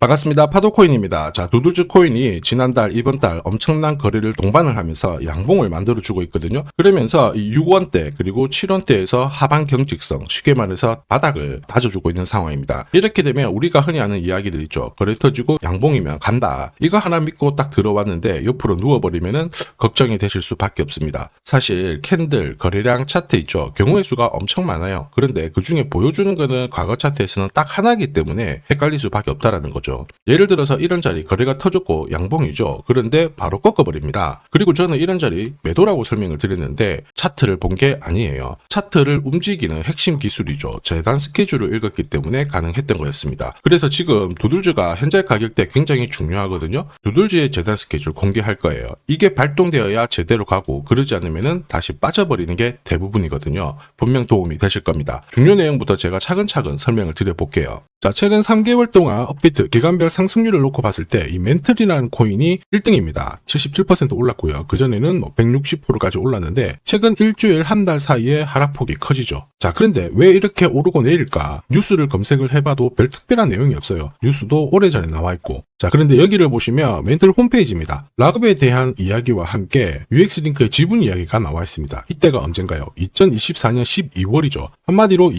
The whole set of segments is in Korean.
반갑습니다. 파도코인입니다. 자, 두들즈 코인이 지난달, 이번 달 엄청난 거래를 동반을 하면서 양봉을 만들어주고 있거든요. 그러면서 이 6원대 그리고 7원대에서 하방 경직성, 쉽게 말해서 바닥을 다져주고 있는 상황입니다. 이렇게 되면 우리가 흔히 하는 이야기들 있죠. 거래 터지고 양봉이면 간다. 이거 하나 믿고 딱 들어왔는데 옆으로 누워버리면은 걱정이 되실 수밖에 없습니다. 사실 캔들, 거래량 차트 있죠. 경우의 수가 엄청 많아요. 그런데 그 중에 보여주는 거는 과거 차트에서는 딱 하나이기 때문에 헷갈릴 수밖에 없다라는 거죠. 예를 들어서 이런 자리 거래가 터졌고 양봉이죠. 그런데 바로 꺾어버립니다. 그리고 저는 이런 자리 매도라고 설명을 드렸는데 차트를 본 게 아니에요. 차트를 움직이는 핵심 기술이죠. 재단 스케줄을 읽었기 때문에 가능했던 거였습니다. 그래서 지금 두들즈가 현재 가격대 굉장히 중요하거든요. 두들즈의 재단 스케줄 공개할 거예요. 이게 발동되어야 제대로 가고 그러지 않으면 다시 빠져버리는 게 대부분이거든요. 분명 도움이 되실 겁니다. 중요 내용부터 제가 차근차근 설명을 드려볼게요. 자, 최근 3개월 동안 업비트 기간별 상승률을 놓고 봤을 때 이 멘틀이라는 코인이 1등입니다. 77% 올랐고요. 그전에는 160%까지 올랐는데 최근 일주일 한 달 사이에 하락폭이 커지죠. 자, 그런데 왜 이렇게 오르고 내릴까? 뉴스를 검색을 해봐도 별 특별한 내용이 없어요. 뉴스도 오래전에 나와 있고. 자, 그런데 여기를 보시면 멘틀 홈페이지입니다. 락업에 대한 이야기와 함께 UX링크의 지분 이야기가 나와 있습니다. 이때가 언젠가요? 2024년 12월이죠. 한마디로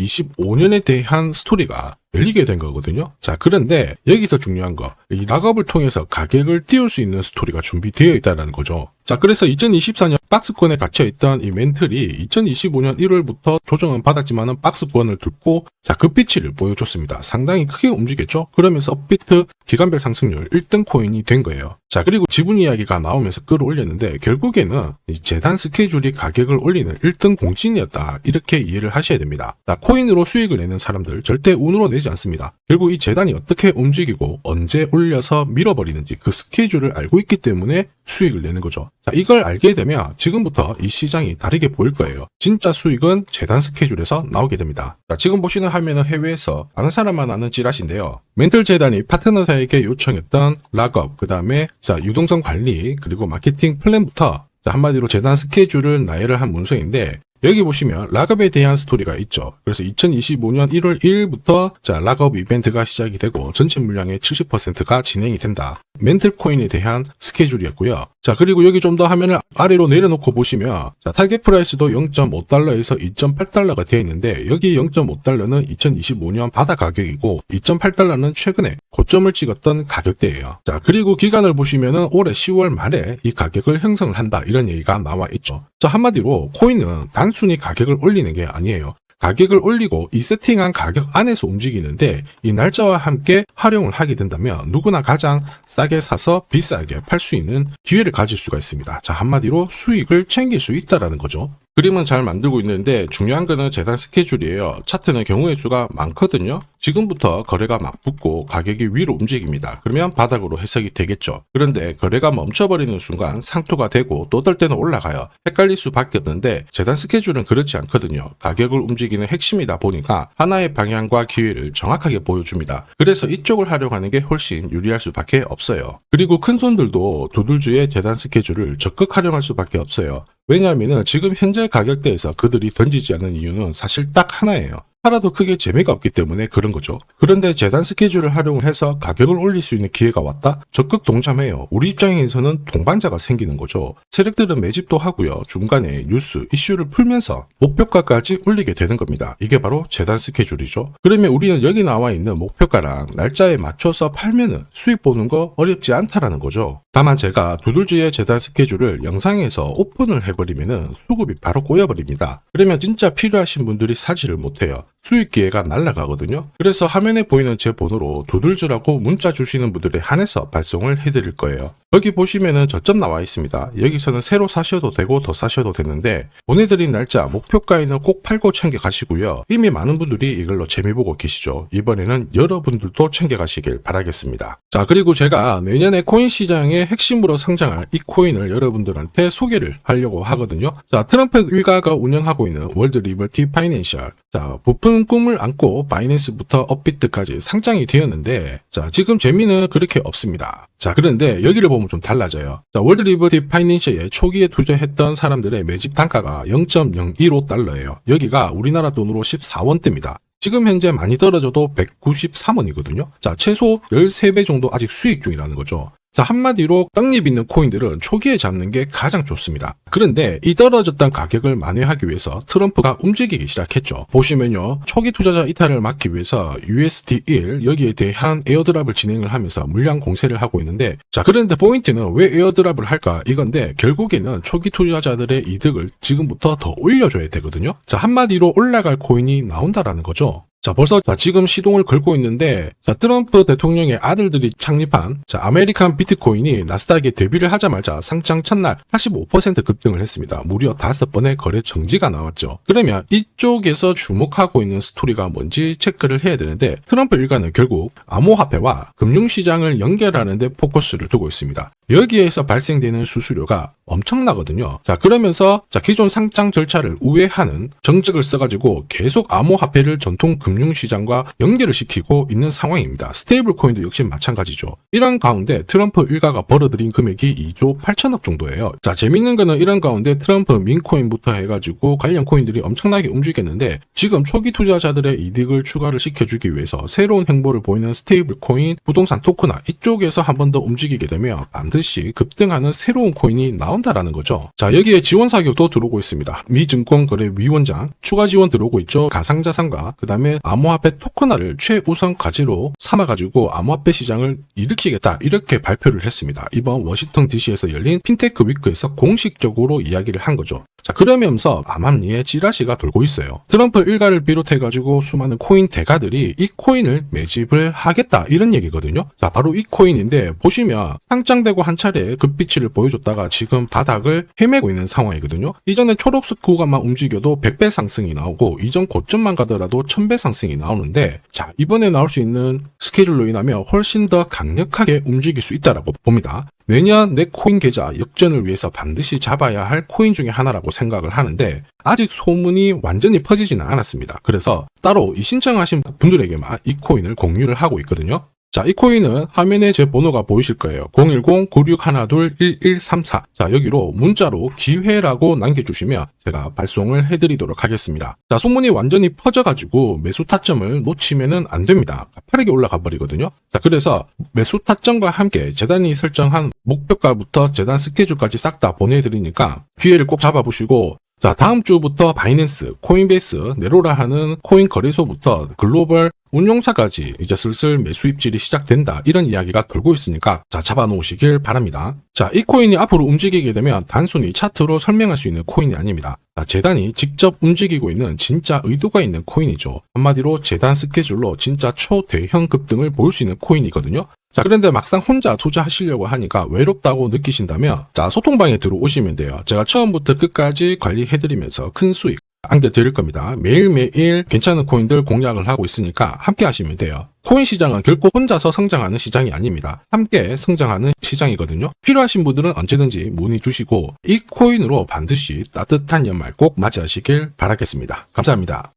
2025년에 대한 스토리가 열리게 된 거거든요. 자, 그런데 여기서 중요한 거, 이 락업을 통해서 가격을 띄울 수 있는 스토리가 준비되어 있다는 거죠. 자, 그래서 2024년 박스권에 갇혀있던 이 멘틀이 2025년 1월부터 조정은 받았지만은 박스권을 뚫고 자, 급비치를 보여줬습니다. 상당히 크게 움직였죠. 그러면서 업비트 기간별 상승률 1등 코인이 된 거예요. 자, 그리고 지분 이야기가 나오면서 끌어올렸는데 결국에는 이 재단 스케줄이 가격을 올리는 1등 공신이었다. 이렇게 이해를 하셔야 됩니다. 자, 코인으로 수익을 내는 사람들 절대 운으로 내지 않습니다. 결국 이 재단이 어떻게 움직이고 언제 올려서 밀어버리는지 그 스케줄을 알고 있기 때문에 수익을 내는 거죠. 자, 이걸 알게 되면 지금부터 이 시장이 다르게 보일 거예요. 진짜 수익은 재단 스케줄에서 나오게 됩니다. 자, 지금 보시는 화면은 해외에서 아는 사람만 아는 찌라시인데요. 멘틀 재단이 파트너사에게 요청했던 락업, 그 다음에 자, 유동성 관리, 그리고 마케팅 플랜부터 자, 한마디로 재단 스케줄을 나열을 한 문서인데 여기 보시면 락업에 대한 스토리가 있죠. 그래서 2025년 1월 1일부터 자, 락업 이벤트가 시작이 되고 전체 물량의 70%가 진행이 된다. 멘틀 코인에 대한 스케줄이었고요. 자, 그리고 여기 좀 더 화면을 아래로 내려놓고 보시면 자, 타겟 프라이스도 0.5달러에서 2.8달러가 되어 있는데 여기 0.5달러는 2025년 바다 가격이고 2.8달러는 최근에 고점을 찍었던 가격대예요. 자, 그리고 기간을 보시면은 올해 10월 말에 이 가격을 형성을 한다. 이런 얘기가 나와 있죠. 자, 한마디로 코인은 단순히 가격을 올리는 게 아니에요. 가격을 올리고 이 세팅한 가격 안에서 움직이는데 이 날짜와 함께 활용을 하게 된다면 누구나 가장 싸게 사서 비싸게 팔 수 있는 기회를 가질 수가 있습니다. 자, 한마디로 수익을 챙길 수 있다라는 거죠. 그림은 잘 만들고 있는데 중요한 거는 재단 스케줄이에요. 차트는 경우의 수가 많거든요. 지금부터 거래가 막 붙고 가격이 위로 움직입니다. 그러면 바닥으로 해석이 되겠죠. 그런데 거래가 멈춰버리는 순간 상토가 되고 또 어떨 때는 올라가요. 헷갈릴 수밖에 없는데 재단 스케줄은 그렇지 않거든요. 가격을 움직이는 핵심이다 보니까 하나의 방향과 기회를 정확하게 보여줍니다. 그래서 이쪽을 활용하는 게 훨씬 유리할 수밖에 없어요. 그리고 큰 손들도 두들즈의 재단 스케줄을 적극 활용할 수밖에 없어요. 왜냐하면 지금 현재 가격대에서 그들이 던지지 않는 이유는 사실 딱 하나예요. 팔아도 크게 재미가 없기 때문에 그런 거죠. 그런데 재단 스케줄을 활용을 해서 가격을 올릴 수 있는 기회가 왔다? 적극 동참해요. 우리 입장에서는 동반자가 생기는 거죠. 세력들은 매집도 하고요. 중간에 뉴스, 이슈를 풀면서 목표가까지 올리게 되는 겁니다. 이게 바로 재단 스케줄이죠. 그러면 우리는 여기 나와 있는 목표가랑 날짜에 맞춰서 팔면은 수익 보는 거 어렵지 않다라는 거죠. 다만 제가 두들즈의 재단 스케줄을 영상에서 오픈을 해버리면은 수급이 바로 꼬여버립니다. 그러면 진짜 필요하신 분들이 사지를 못해요. 수익 기회가 날아가거든요. 그래서 화면에 보이는 제 번호로 두들즈라고 문자 주시는 분들에 한해서 발송을 해드릴 거예요. 여기 보시면은 저점 나와 있습니다. 여기서는 새로 사셔도 되고 더 사셔도 되는데 보내드린 날짜 목표가에는 꼭 팔고 챙겨 가시고요. 이미 많은 분들이 이걸로 재미 보고 계시죠. 이번에는 여러분들도 챙겨 가시길 바라겠습니다. 자, 그리고 제가 내년에 코인 시장의 핵심으로 성장할 이 코인을 여러분들한테 소개를 하려고 하거든요. 자, 트럼프 일가가 운영하고 있는 월드 리버티 파이낸셜. 자, 부푼 꿈을 안고 바이낸스부터 업비트까지 상장이 되었는데 자, 지금 재미는 그렇게 없습니다. 자, 그런데 여기를 보면 좀 달라져요. 자, 월드 리버티 파이낸셜에 초기에 투자했던 사람들의 매집 단가가 0.015달러예요. 여기가 우리나라 돈으로 14원대입니다. 지금 현재 많이 떨어져도 193원이거든요. 자, 최소 13배 정도 아직 수익 중이라는 거죠. 자, 한마디로 떡잎 있는 코인들은 초기에 잡는 게 가장 좋습니다. 그런데 이 떨어졌던 가격을 만회하기 위해서 트럼프가 움직이기 시작했죠. 보시면요, 초기 투자자 이탈을 막기 위해서 USD1 여기에 대한 에어드랍을 진행을 하면서 물량 공세를 하고 있는데, 자, 그런데 포인트는 왜 에어드랍을 할까 이건데, 결국에는 초기 투자자들의 이득을 지금부터 더 올려줘야 되거든요. 자, 한마디로 올라갈 코인이 나온다라는 거죠. 자, 벌써 지금 시동을 걸고 있는데, 자, 트럼프 대통령의 아들들이 창립한 아메리칸 비트코인이 나스닥에 데뷔를 하자마자 상장 첫날 85% 급등을 했습니다. 무려 5번의 거래 정지가 나왔죠. 그러면 이쪽에서 주목하고 있는 스토리가 뭔지 체크를 해야 되는데, 트럼프 일가는 결국 암호화폐와 금융시장을 연결하는 데 포커스를 두고 있습니다. 여기에서 발생되는 수수료가 엄청나거든요. 자, 그러면서 기존 상장 절차를 우회하는 정책을 써가지고 계속 암호화폐를 전통 금융시장과 연결을 시키고 있는 상황입니다. 스테이블 코인도 역시 마찬가지죠. 이런 가운데 트럼프 일가가 벌어들인 금액이 2조 8천억 정도예요. 자, 재밌는 거는 이런 가운데 트럼프 민코인부터 해가지고 관련 코인들이 엄청나게 움직였는데, 지금 초기 투자자들의 이득을 추가를 시켜주기 위해서 새로운 행보를 보이는 스테이블 코인, 부동산 토크나 이쪽에서 한 번 더 움직이게 되면 반드시 급등하는 새로운 코인이 나온다라는 거죠. 자, 여기에 지원 사격도 들어오고 있습니다. 미 증권거래위원장 추가 지원 들어오고 있죠. 가상자산과 그 다음에 암호화폐 토큰화를 최우선 과제로 삼아가지고 암호화폐 시장을 일으키겠다, 이렇게 발표를 했습니다. 이번 워싱턴 DC에서 열린 핀테크 위크에서 공식적으로 이야기를 한 거죠. 자, 그러면서 암암리에 찌라시가 돌고 있어요. 트럼프 일가를 비롯해가지고 수많은 코인 대가들이 이 코인을 매집을 하겠다, 이런 얘기거든요. 자, 바로 이 코인인데, 보시면 상장되고 한 차례 급비치를 보여줬다가 지금 바닥을 헤매고 있는 상황이거든요. 이전에 초록색 구간만 움직여도 100배 상승이 나오고, 이전 고점만 가더라도 1000배 상승이 나오는데, 자, 이번에 나올 수 있는 스케줄로 인하면 훨씬 더 강력하게 움직일 수 있다라고 봅니다. 내년 내 코인 계좌 역전을 위해서 반드시 잡아야 할 코인 중에 하나라고 생각을 하는데, 아직 소문이 완전히 퍼지지는 않았습니다. 그래서 따로 이 신청하신 분들에게만 이 코인을 공유를 하고 있거든요. 자, 이 코인은 화면에 제 번호가 보이실 거예요. 010-9612-1134. 자, 여기로 문자로 기회라고 남겨주시면 제가 발송을 해드리도록 하겠습니다. 자, 소문이 완전히 퍼져가지고 매수 타점을 놓치면은 안 됩니다. 빠르게 올라가 버리거든요. 자, 그래서 매수 타점과 함께 재단이 설정한 목표가부터 재단 스케줄까지 싹 다 보내드리니까 기회를 꼭 잡아보시고, 자, 다음 주부터 바이낸스, 코인베이스, 네로라 하는 코인 거래소부터 글로벌 운용사까지 이제 슬슬 매수 입질이 시작된다, 이런 이야기가 돌고 있으니까 자, 잡아놓으시길 바랍니다. 자, 이 코인이 앞으로 움직이게 되면 단순히 차트로 설명할 수 있는 코인이 아닙니다. 자, 재단이 직접 움직이고 있는 진짜 의도가 있는 코인이죠. 한마디로 재단 스케줄로 진짜 초대형 급등을 보일 수 있는 코인이거든요. 자, 그런데 막상 혼자 투자하시려고 하니까 외롭다고 느끼신다면, 자, 소통방에 들어오시면 돼요. 제가 처음부터 끝까지 관리해드리면서 큰 수익 안겨드릴 겁니다. 매일매일 괜찮은 코인들 공략을 하고 있으니까 함께 하시면 돼요. 코인 시장은 결코 혼자서 성장하는 시장이 아닙니다. 함께 성장하는 시장이거든요. 필요하신 분들은 언제든지 문의 주시고, 이 코인으로 반드시 따뜻한 연말 꼭 맞이하시길 바라겠습니다. 감사합니다.